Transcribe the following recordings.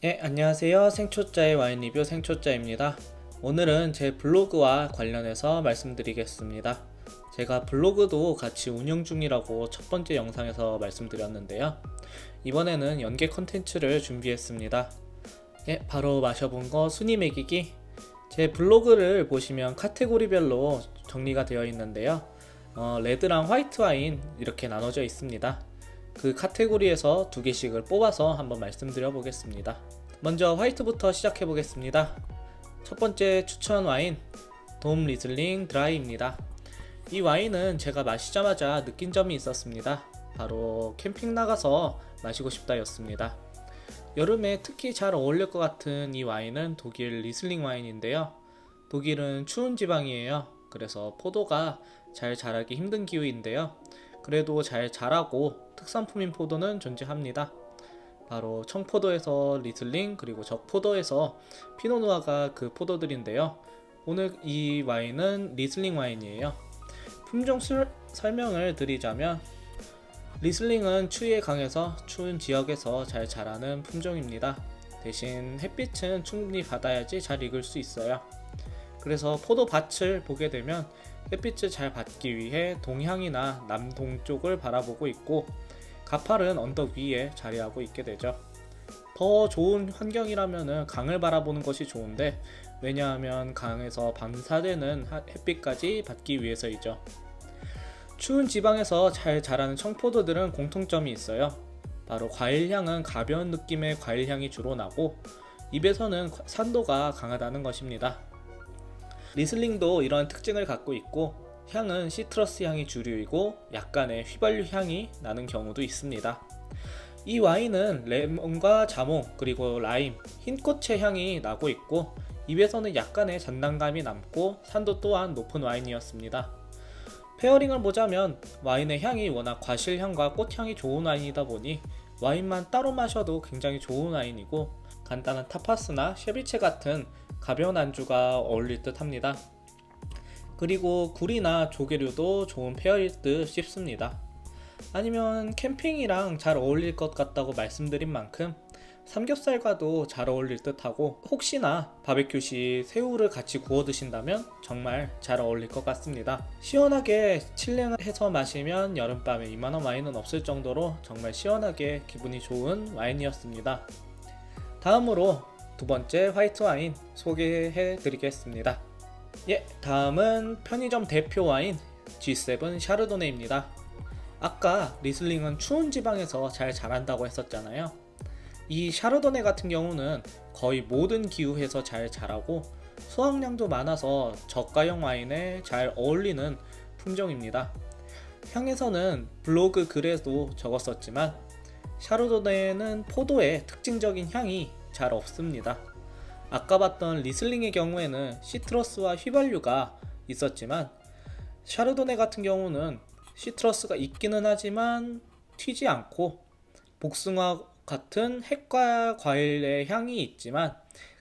안녕하세요. 생초짜의 와인 리뷰 생초짜입니다. 오늘은 제 블로그와 관련해서 말씀드리겠습니다. 제가 블로그도 같이 운영 중이라고 첫 번째 영상에서 말씀드렸는데요. 이번에는 연계 컨텐츠를 준비했습니다. 바로 마셔본 거 순위 매기기. 제 블로그를 보시면 카테고리별로 정리가 되어 있는데요. 레드랑 화이트 와인 이렇게 나눠져 있습니다. 그 카테고리에서 두 개씩을 뽑아서 한번 말씀드려 보겠습니다. 먼저 화이트부터 시작해 보겠습니다. 첫 번째 추천 와인 돔 리슬링 드라이입니다. 이 와인은 제가 마시자마자 느낀 점이 있었습니다. 바로 캠핑 나가서 마시고 싶다 였습니다. 여름에 특히 잘 어울릴 것 같은 이 와인은 독일 리슬링 와인인데요. 독일은 추운 지방이에요. 그래서 포도가 잘 자라기 힘든 기후인데요. 그래도 잘 자라고 특산품인 포도는 존재합니다. 바로 청포도에서 리슬링 그리고 적포도에서 피노누아가 그 포도들인데요. 오늘 이 와인은 리슬링 와인이에요. 품종 설명을 드리자면 리슬링은 추위에 강해서 추운 지역에서 잘 자라는 품종입니다. 대신 햇빛은 충분히 받아야지 잘 익을 수 있어요. 그래서 포도밭을 보게 되면 햇빛을 잘 받기 위해 동향이나 남동쪽을 바라보고 있고 가팔은 언덕 위에 자리하고 있게 되죠. 더 좋은 환경이라면 강을 바라보는 것이 좋은데 왜냐하면 강에서 반사되는 햇빛까지 받기 위해서이죠. 추운 지방에서 잘 자라는 청포도들은 공통점이 있어요. 바로 과일향은 가벼운 느낌의 과일향이 주로 나고 입에서는 산도가 강하다는 것입니다. 리슬링도 이런 특징을 갖고 있고 향은 시트러스 향이 주류이고 약간의 휘발유 향이 나는 경우도 있습니다. 이 와인은 레몬과 자몽 그리고 라임, 흰꽃의 향이 나고 있고 입에서는 약간의 잔단감이 남고 산도 또한 높은 와인이었습니다. 페어링을 보자면 와인의 향이 워낙 과실향과 꽃향이 좋은 와인이다 보니 와인만 따로 마셔도 굉장히 좋은 와인이고 간단한 타파스나 쉐비체 같은 가벼운 안주가 어울릴 듯 합니다. 그리고 굴이나 조개류도 좋은 페어일 듯 싶습니다. 아니면 캠핑이랑 잘 어울릴 것 같다고 말씀드린 만큼 삼겹살과도 잘 어울릴 듯 하고 혹시나 바베큐 시 새우를 같이 구워 드신다면 정말 잘 어울릴 것 같습니다. 시원하게 칠링을 해서 마시면 여름밤에 이만한 와인은 없을 정도로 정말 시원하게 기분이 좋은 와인이었습니다. 다음으로 두 번째 화이트 와인 소개해 드리겠습니다. 다음은 편의점 대표 와인 G7 샤르도네입니다. 아까 리슬링은 추운 지방에서 잘 자란다고 했었잖아요. 이 샤르도네 같은 경우는 거의 모든 기후에서 잘 자라고 수확량도 많아서 저가형 와인에 잘 어울리는 품종입니다. 향에서는 블로그 글에도 적었었지만 샤르도네는 포도의 특징적인 향이 잘 없습니다. 아까 봤던 리슬링의 경우에는 시트러스와 휘발유가 있었지만 샤르도네 같은 경우는 시트러스가 있기는 하지만 튀지 않고 복숭아 같은 핵과 과일의 향이 있지만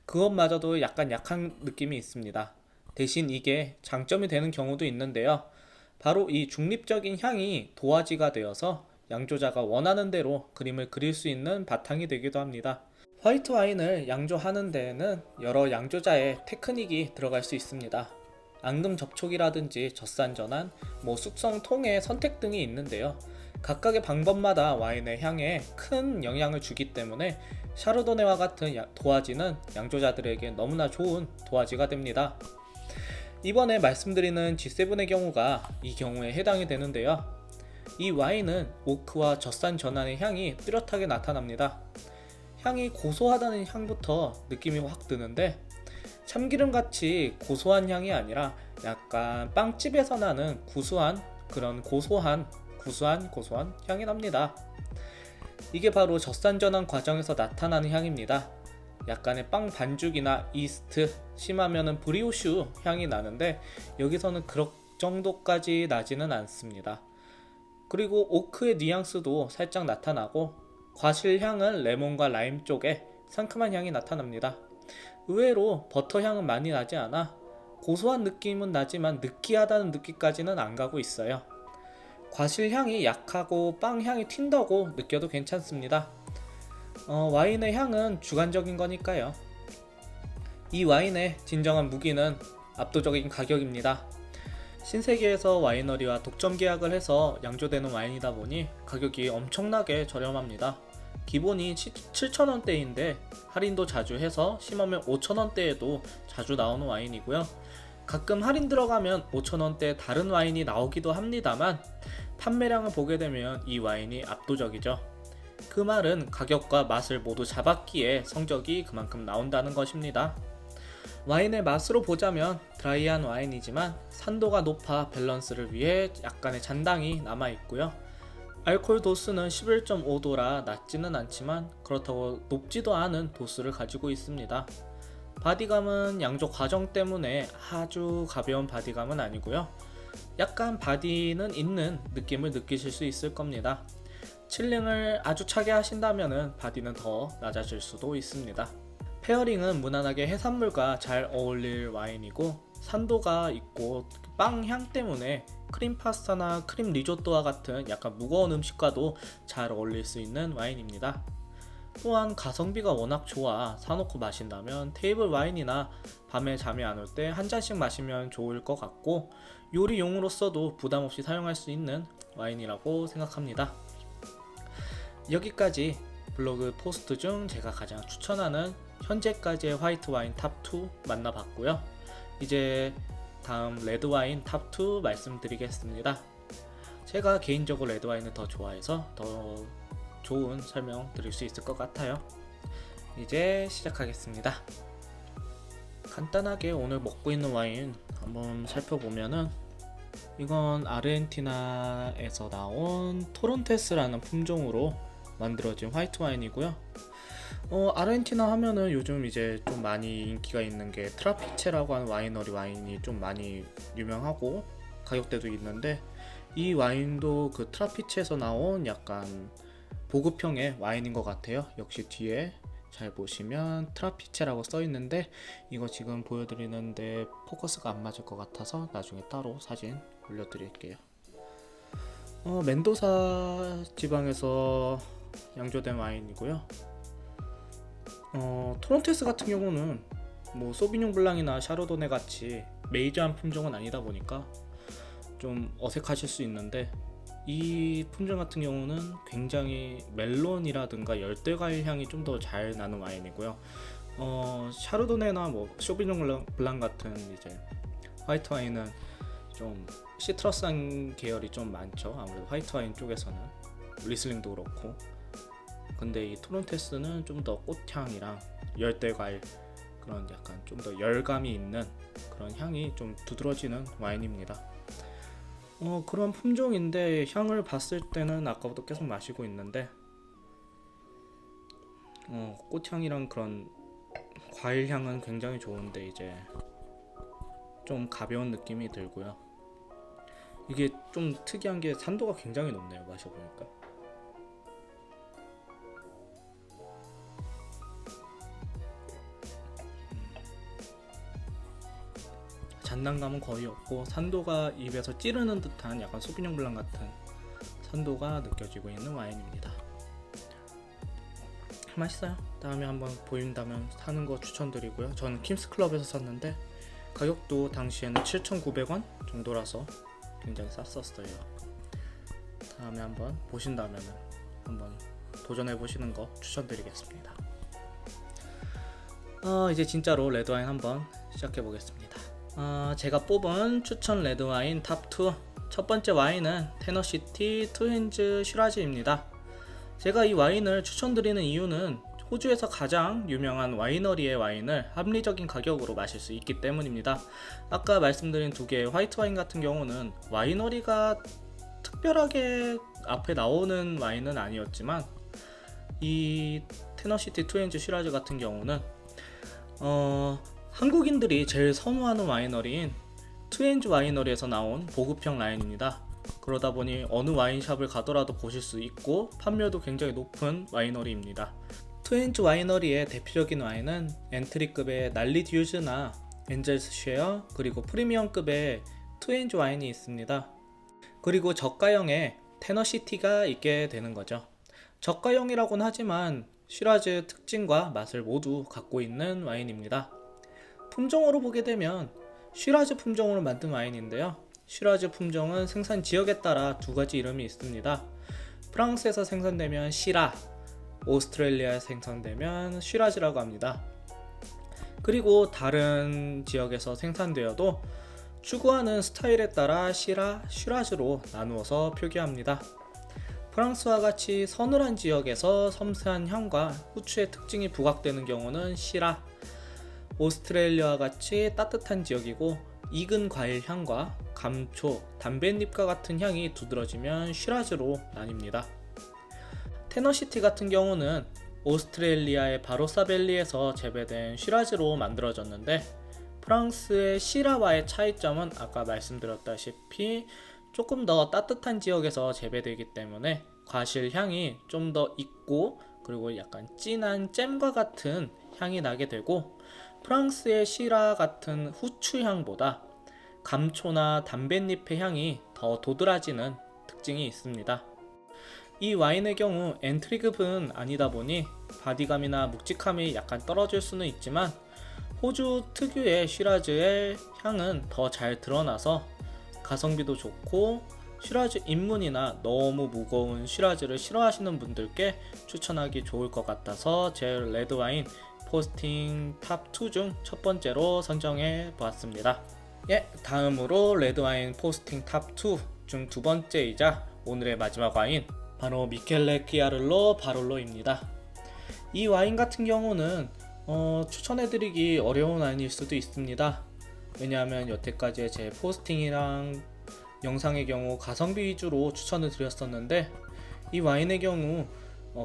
그것마저도 약간 약한 느낌이 있습니다. 대신 이게 장점이 되는 경우도 있는데요. 바로 이 중립적인 향이 도화지가 되어서 양조자가 원하는 대로 그림을 그릴 수 있는 바탕이 되기도 합니다. 화이트 와인을 양조하는 데에는 여러 양조자의 테크닉이 들어갈 수 있습니다. 앙금 접촉이라든지 젖산 전환, 숙성 통의 선택 등이 있는데요. 각각의 방법마다 와인의 향에 큰 영향을 주기 때문에 샤르도네와 같은 도화지는 양조자들에게 너무나 좋은 도화지가 됩니다. 이번에 말씀드리는 G7의 경우가 이 경우에 해당이 되는데요. 이 와인은 오크와 젖산 전환의 향이 뚜렷하게 나타납니다. 향이 고소하다는 향부터 느낌이 확 드는데 참기름같이 고소한 향이 아니라 약간 빵집에서 나는 구수한 그런 고소한 향이 납니다. 이게 바로 젖산 전환 과정에서 나타나는 향입니다. 약간의 빵 반죽이나 이스트, 심하면은 브리오슈 향이 나는데 여기서는 그런 정도까지 나지는 않습니다. 그리고 오크의 뉘앙스도 살짝 나타나고 과실향은 레몬과 라임 쪽에 상큼한 향이 나타납니다. 의외로 버터 향은 많이 나지 않아 고소한 느낌은 나지만 느끼하다는 느낌까지는 안 가고 있어요. 과실향이 약하고 빵향이 튄다고 느껴도 괜찮습니다. 와인의 향은 주관적인 거니까요. 이 와인의 진정한 무기는 압도적인 가격입니다. 신세계에서 와이너리와 독점 계약을 해서 양조되는 와인이다 보니 가격이 엄청나게 저렴합니다. 기본이 7,000원대인데 할인도 자주 해서 심하면 5,000원대에도 자주 나오는 와인이고요. 가끔 할인 들어가면 5,000원대 다른 와인이 나오기도 합니다만 판매량을 보게 되면 이 와인이 압도적이죠. 그 말은 가격과 맛을 모두 잡았기에 성적이 그만큼 나온다는 것입니다. 와인의 맛으로 보자면 드라이한 와인이지만 산도가 높아 밸런스를 위해 약간의 잔당이 남아있고요. 알코올 도수는 11.5도라 낮지는 않지만 그렇다고 높지도 않은 도수를 가지고 있습니다. 바디감은 양조 과정 때문에 아주 가벼운 바디감은 아니고요. 약간 바디는 있는 느낌을 느끼실 수 있을 겁니다. 칠링을 아주 차게 하신다면 바디는 더 낮아질 수도 있습니다. 페어링은 무난하게 해산물과 잘 어울릴 와인이고 산도가 있고 빵 향 때문에 크림 파스타나 크림 리조또와 같은 약간 무거운 음식과도 잘 어울릴 수 있는 와인입니다. 또한 가성비가 워낙 좋아 사놓고 마신다면 테이블 와인이나 밤에 잠이 안 올 때 한 잔씩 마시면 좋을 것 같고 요리용으로서도 부담없이 사용할 수 있는 와인이라고 생각합니다. 여기까지 블로그 포스트 중 제가 가장 추천하는 현재까지의 화이트 와인 탑2 만나봤고요. 이제 다음 레드 와인 탑2 말씀드리겠습니다. 제가 개인적으로 레드 와인을 더 좋아해서 더 좋은 설명 드릴 수 있을 것 같아요. 이제 시작하겠습니다. 간단하게 오늘 먹고 있는 와인 한번 살펴보면은 이건 아르헨티나에서 나온 토론테스라는 품종으로 만들어진 화이트 와인이고요. 아르헨티나 하면은 요즘 이제 좀 많이 인기가 있는 게 트라피체라고 하는 와이너리 와인이 좀 많이 유명하고 가격대도 있는데 이 와인도 그 트라피체에서 나온 약간 보급형의 와인인 것 같아요. 역시 뒤에 잘 보시면 트라피체라고 써 있는데 이거 지금 보여드리는데 포커스가 안 맞을 것 같아서 나중에 따로 사진 올려드릴게요. 멘도사 지방에서 양조된 와인이고요. 토론테스 같은 경우는 뭐 소비뇽 블랑이나 샤르도네 같이 메이저한 품종은 아니다 보니까 좀 어색하실 수 있는데 이 품종 같은 경우는 굉장히 멜론이라든가 열대과일 향이 좀 더 잘 나는 와인이고요. 샤르도네나 뭐 쇼비뇽 블랑 같은 이제 화이트 와인은 좀 시트러스한 계열이 좀 많죠. 아무래도 화이트 와인 쪽에서는 리슬링도 그렇고. 근데 이 토론테스는 좀 더 꽃향이랑 열대과일 그런 약간 좀 더 열감이 있는 그런 향이 좀 두드러지는 와인입니다. 그런 품종인데 향을 봤을 때는 아까부터 계속 마시고 있는데 꽃향이랑 그런 과일 향은 굉장히 좋은데 이제 좀 가벼운 느낌이 들고요. 이게 좀 특이한 게 산도가 굉장히 높네요. 마셔보니까. 잔난감은 거의 없고 산도가 입에서 찌르는 듯한 약간 소비뇽 블랑 같은 산도가 느껴지고 있는 와인입니다. 맛있어요. 다음에 한번 보인다면 사는 거 추천드리고요. 저는 킴스클럽에서 샀는데 가격도 당시에는 7,900원 정도라서 굉장히 쌌었어요. 다음에 한번 보신다면 한번 도전해 보시는 거 추천드리겠습니다. 이제 진짜로 레드와인 한번 시작해 보겠습니다. 제가 뽑은 추천 레드와인 탑2 첫 번째 와인은 테너시티 투핸즈 슈라즈입니다. 제가 이 와인을 추천드리는 이유는 호주에서 가장 유명한 와이너리의 와인을 합리적인 가격으로 마실 수 있기 때문입니다. 아까 말씀드린 두 개의 화이트 와인 같은 경우는 와이너리가 특별하게 앞에 나오는 와인은 아니었지만 이 테너시티 투핸즈 슈라즈 같은 경우는 한국인들이 제일 선호하는 와이너리인 투엔즈 와이너리에서 나온 보급형 라인입니다. 그러다 보니 어느 와인샵을 가더라도 보실 수 있고 판매도 굉장히 높은 와이너리입니다. 투엔즈 와이너리의 대표적인 와인은 엔트리급의 날리 듀즈나 엔젤스 쉐어 그리고 프리미엄급의 투엔즈 와인이 있습니다. 그리고 저가형의 테너시티가 있게 되는 거죠. 저가형이라고는 하지만 시라즈의 특징과 맛을 모두 갖고 있는 와인입니다. 품종으로 보게 되면 시라즈 품종으로 만든 와인인데요. 시라즈 품종은 생산 지역에 따라 두 가지 이름이 있습니다. 프랑스에서 생산되면 시라, 오스트레일리아에서 생산되면 시라즈라고 합니다. 그리고 다른 지역에서 생산되어도 추구하는 스타일에 따라 시라, 시라즈로 나누어서 표기합니다. 프랑스와 같이 서늘한 지역에서 섬세한 향과 후추의 특징이 부각되는 경우는 시라, 오스트레일리아와 같이 따뜻한 지역이고 익은 과일 향과 감초, 담뱃잎과 같은 향이 두드러지면 시라즈로 나뉩니다. 테너시티 같은 경우는 오스트레일리아의 바로사밸리에서 재배된 시라즈로 만들어졌는데, 프랑스의 시라와의 차이점은 아까 말씀드렸다시피 조금 더 따뜻한 지역에서 재배되기 때문에 과실 향이 좀 더 있고, 그리고 약간 진한 잼과 같은 향이 나게 되고, 프랑스의 시라 같은 후추 향보다 감초나 담뱃잎의 향이 더 도드라지는 특징이 있습니다. 이 와인의 경우 엔트리급은 아니다 보니 바디감이나 묵직함이 약간 떨어질 수는 있지만, 호주 특유의 시라즈의 향은 더 잘 드러나서 가성비도 좋고, 시라즈 입문이나 너무 무거운 시라즈를 싫어하시는 분들께 추천하기 좋을 것 같아서 제 레드와인 포스팅 탑2 중 첫 번째로 선정해 보았습니다. 다음으로 레드와인 포스팅 탑2 중 두 번째이자 오늘의 마지막 와인, 바로 미켈레 키아를로 바롤로입니다. 이 와인 같은 경우는 추천해드리기 어려운 와인일 수도 있습니다. 왜냐하면 여태까지의 제 포스팅이랑 영상의 경우 가성비 위주로 추천을 드렸었는데, 이 와인의 경우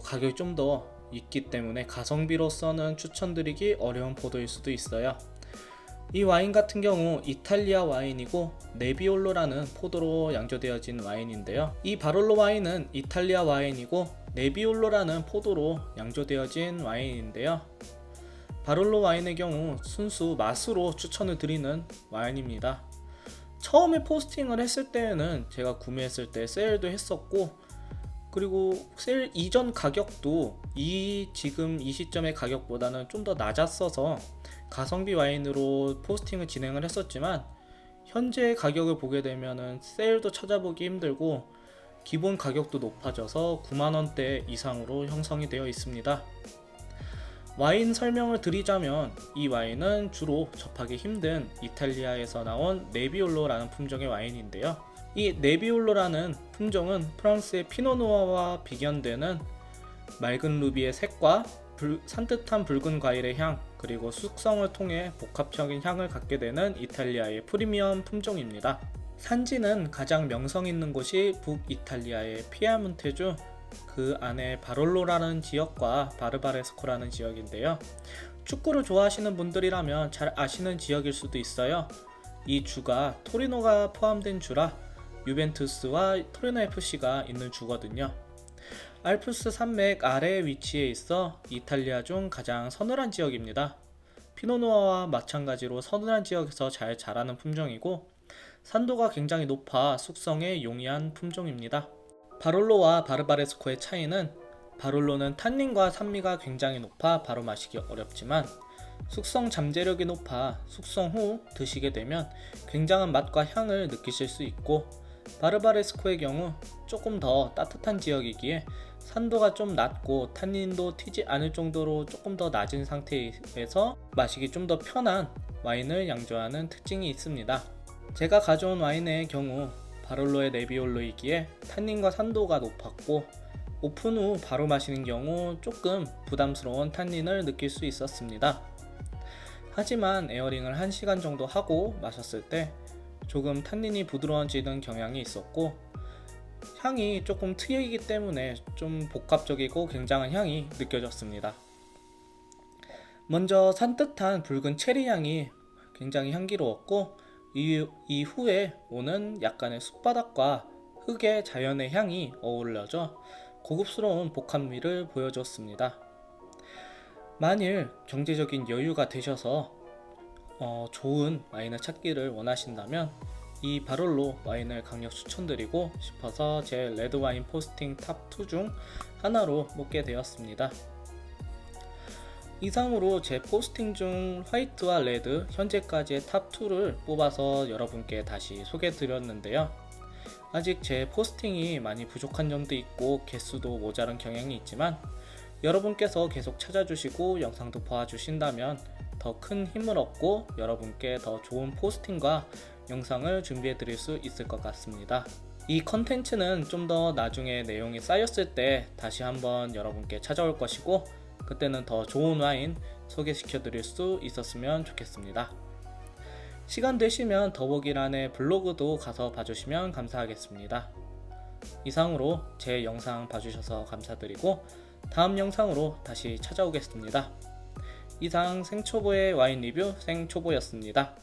가격이 좀 더 있기 때문에 가성비로서는 추천드리기 어려운 포도일 수도 있어요. 이 와인 같은 경우 이탈리아 와인이고 네비올로라는 포도로 양조되어진 와인인데요. 이 바롤로 와인은 이탈리아 와인이고 네비올로라는 포도로 양조되어진 와인인데요. 바롤로 와인의 경우 순수 맛으로 추천을 드리는 와인입니다. 처음에 포스팅을 했을 때는 제가 구매했을 때 세일도 했었고, 그리고 세일 이전 가격도 지금 이 시점의 가격보다는 좀 더 낮았어서 가성비 와인으로 포스팅을 진행을 했었지만, 현재 가격을 보게 되면은 세일도 찾아보기 힘들고 기본 가격도 높아져서 9만원대 이상으로 형성이 되어 있습니다. 와인 설명을 드리자면, 이 와인은 주로 접하기 힘든 이탈리아에서 나온 네비올로라는 품종의 와인인데요. 이 네비올로라는 품종은 프랑스의 피노누아와 비견되는 맑은 루비의 색과 산뜻한 붉은 과일의 향, 그리고 숙성을 통해 복합적인 향을 갖게 되는 이탈리아의 프리미엄 품종입니다. 산지는 가장 명성 있는 곳이 북이탈리아의 피에몬테주, 그 안에 바롤로라는 지역과 바르바레스코라는 지역인데요. 축구를 좋아하시는 분들이라면 잘 아시는 지역일 수도 있어요. 이 주가 토리노가 포함된 주라 유벤투스와 토리노 FC가 있는 주거든요. 알프스 산맥 아래에 위치해 있어 이탈리아 중 가장 서늘한 지역입니다. 피노누아와 마찬가지로 서늘한 지역에서 잘 자라는 품종이고, 산도가 굉장히 높아 숙성에 용이한 품종입니다. 바롤로와 바르바레스코의 차이는, 바롤로는 탄닌과 산미가 굉장히 높아 바로 마시기 어렵지만 숙성 잠재력이 높아 숙성 후 드시게 되면 굉장한 맛과 향을 느끼실 수 있고, 바르바레스코의 경우 조금 더 따뜻한 지역이기에 산도가 좀 낮고 탄닌도 튀지 않을 정도로 조금 더 낮은 상태에서 마시기 좀 더 편한 와인을 양조하는 특징이 있습니다. 제가 가져온 와인의 경우 바롤로의 네비올로이기에 탄닌과 산도가 높았고, 오픈 후 바로 마시는 경우 조금 부담스러운 탄닌을 느낄 수 있었습니다. 하지만 에어링을 1시간 정도 하고 마셨을 때 조금 탄닌이 부드러워지는 경향이 있었고, 향이 조금 특이하기 때문에 좀 복합적이고 굉장한 향이 느껴졌습니다. 먼저 산뜻한 붉은 체리 향이 굉장히 향기로웠고, 이후에 오는 약간의 숲바닥과 흙의 자연의 향이 어우러져 고급스러운 복합미를 보여줬습니다. 만일 경제적인 여유가 되셔서 좋은 와인을 찾기를 원하신다면 이 바롤로 와인을 강력 추천드리고 싶어서 제 레드와인 포스팅 탑2 중 하나로 뽑게 되었습니다. 이상으로 제 포스팅 중 화이트와 레드 현재까지의 탑2를 뽑아서 여러분께 다시 소개해 드렸는데요. 아직 제 포스팅이 많이 부족한 점도 있고 개수도 모자란 경향이 있지만 여러분께서 계속 찾아주시고 영상도 봐주신다면 더 큰 힘을 얻고 여러분께 더 좋은 포스팅과 영상을 준비해 드릴 수 있을 것 같습니다. 이 컨텐츠는 좀 더 나중에 내용이 쌓였을 때 다시 한번 여러분께 찾아올 것이고 그때는 더 좋은 와인 소개시켜 드릴 수 있었으면 좋겠습니다. 시간 되시면 더보기란의 블로그도 가서 봐주시면 감사하겠습니다. 이상으로 제 영상 봐주셔서 감사드리고 다음 영상으로 다시 찾아오겠습니다. 이상 생초보의 와인 리뷰 생초보였습니다.